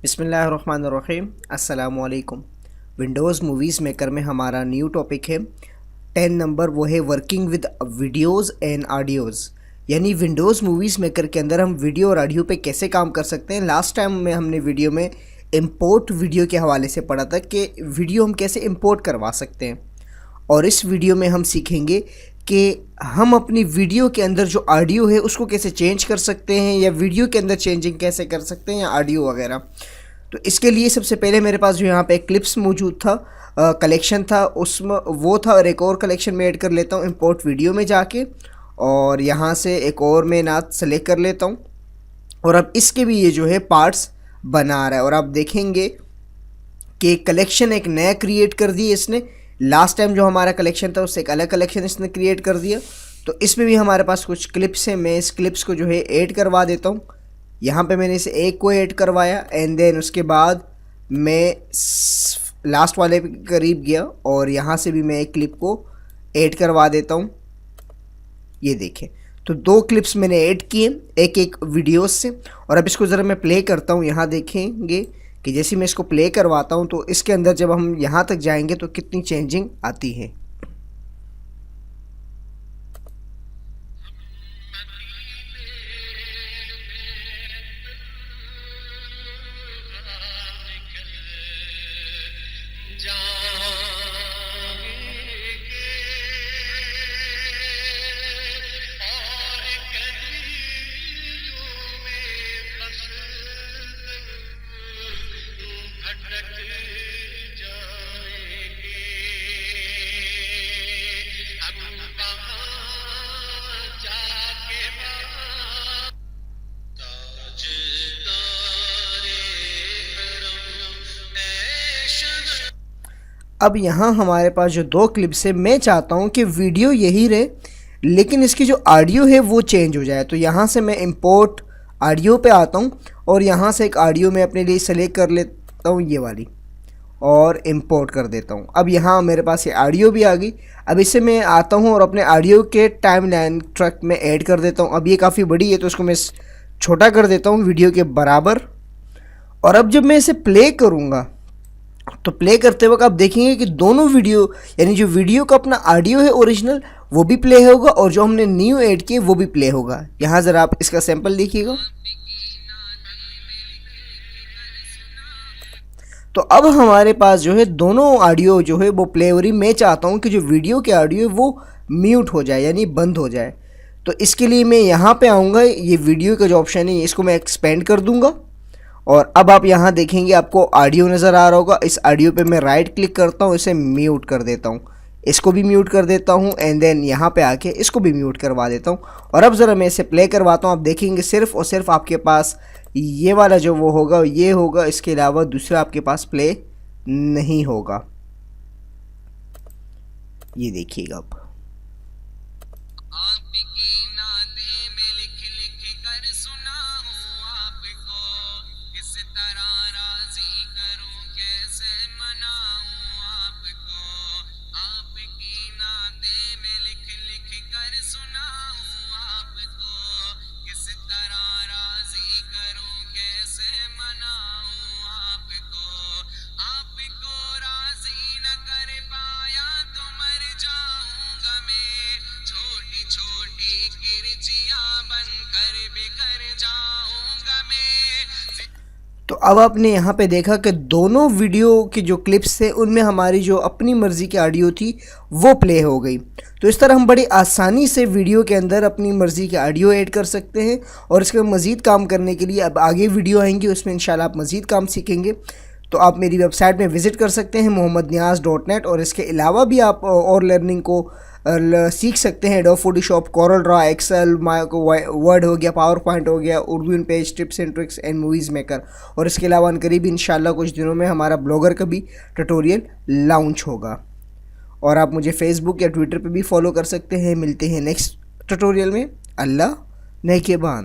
बिस्मिल्लाहिर्रहमानिर्रहीम अस्सलामुअलैकुम। Windows movies maker में हमारा न्यू टॉपिक है 10 नंबर, वो है working with videos and audios. यानी विंडोज़ मूवीज़ मेकर के अंदर हम वीडियो और ऑडियो पे कैसे काम कर सकते हैं। लास्ट टाइम में हमने वीडियो में इंपोर्ट वीडियो के हवाले से पढ़ा था कि वीडियो हम कैसे इंपोर्ट करवा सकते हैं, और इस वीडियो में हम सीखेंगे कि हम अपनी वीडियो के अंदर जो ऑडियो है उसको कैसे चेंज कर सकते हैं, या वीडियो के अंदर चेंजिंग कैसे कर सकते हैं, या ऑडियो वगैरह। तो इसके लिए सबसे पहले मेरे पास जो यहाँ पे क्लिप्स मौजूद था, कलेक्शन था, उसमें वो था, और एक और कलेक्शन में ऐड कर लेता हूँ इंपोर्ट वीडियो में जाके, और यहाँ से एक और मैं नात सेलेक्ट कर लेता हूँ। और अब इसके भी ये जो है पार्ट्स बना रहा है, और आप देखेंगे कि कलेक्शन एक नया क्रिएट कर दिया इसने। लास्ट टाइम जो हमारा कलेक्शन था उससे एक अलग कलेक्शन इसने क्रिएट कर दिया। तो इसमें भी हमारे पास कुछ क्लिप्स हैं, मैं इस क्लिप्स को जो है ऐड करवा देता हूँ। यहाँ पे मैंने इसे एक को ऐड करवाया, एंड देन उसके बाद मैं लास्ट वाले के करीब गया और यहाँ से भी मैं एक क्लिप को ऐड करवा देता हूँ। ये देखें, तो दो क्लिप्स मैंने ऐड किए एक एक वीडियोस से। और अब इसको ज़रा मैं प्ले करता हूँ। यहाँ देखेंगे कि जैसे मैं इसको प्ले करवाता हूँ तो इसके अंदर जब हम यहाँ तक जाएंगे तो कितनी चेंजिंग आती है। अब यहाँ हमारे पास जो दो क्लिप्स है, मैं चाहता हूँ कि वीडियो यही रहे लेकिन इसकी जो ऑडियो है वो चेंज हो जाए। तो यहाँ से मैं इंपोर्ट ऑडियो पे आता हूँ और यहाँ से एक ऑडियो मैं अपने लिए सेलेक्ट कर लेता हूँ, ये वाली, और इंपोर्ट कर देता हूँ। अब यहाँ मेरे पास ये ऑडियो भी आ गई। अब इसे मैं आता हूँ और अपने ऑडियो के टाइमलाइन ट्रैक में ऐड कर देता हूँ। अब ये काफ़ी बड़ी है तो इसको मैं छोटा कर देता हूँ वीडियो के बराबर। और अब जब मैं इसे प्ले करूँगा तो प्ले करते वक्त आप देखेंगे कि दोनों वीडियो, यानी जो वीडियो का अपना ऑडियो है ओरिजिनल वो भी प्ले होगा, और जो हमने न्यू ऐड किए वो भी प्ले होगा। यहाँ ज़रा आप इसका सैंपल देखिएगा। तो अब हमारे पास जो है दोनों ऑडियो जो है वो प्ले हो रही। मैं चाहता हूँ कि जो वीडियो के ऑडियो है वो म्यूट हो जाए, यानी बंद हो जाए। तो इसके लिए मैं यहाँ पे आऊँगा, ये वीडियो का जो ऑप्शन है इसको मैं एक्सपेंड कर दूँगा, और अब आप यहाँ देखेंगे आपको ऑडियो नज़र आ रहा होगा। इस ऑडियो पे मैं राइट क्लिक करता हूँ, इसे म्यूट कर देता हूँ, इसको भी म्यूट कर देता हूँ, एंड देन यहाँ पे आके इसको भी म्यूट करवा देता हूँ। और अब ज़रा मैं इसे प्ले करवाता हूँ। आप देखेंगे सिर्फ और सिर्फ आपके पास ये वाला जो वो होगा ये होगा, इसके अलावा दूसरा आपके पास प्ले नहीं होगा। ये देखिएगा अब। तो अब आपने यहाँ पे देखा कि दोनों वीडियो की जो क्लिप्स थे उनमें हमारी जो अपनी मर्ज़ी की ऑडियो थी वो प्ले हो गई। तो इस तरह हम बड़ी आसानी से वीडियो के अंदर अपनी मर्ज़ी की ऑडियो ऐड कर सकते हैं। और इसके मज़ीद काम करने के लिए अब आगे वीडियो आएंगी, उसमें इंशाल्लाह आप मज़ीद काम सीखेंगे। तो आप मेरी वेबसाइट में विज़िट कर सकते हैं mohammedniaz.net, और इसके अलावा भी आप और लर्निंग को सीख सकते हैं। Adobe Photoshop, Corel Draw, Excel, Word हो गया, पावर पॉइंट हो गया, Urdu InPage, tips and tricks and movies maker. और इसके अलावा करीब इंशाल्लाह कुछ दिनों में हमारा ब्लॉगर का भी ट्यूटोरियल लॉन्च होगा। और आप मुझे फेसबुक या ट्विटर पे भी फॉलो कर सकते हैं। मिलते हैं नेक्स्ट ट्यूटोरियल में। अल्लाह नेकेबान।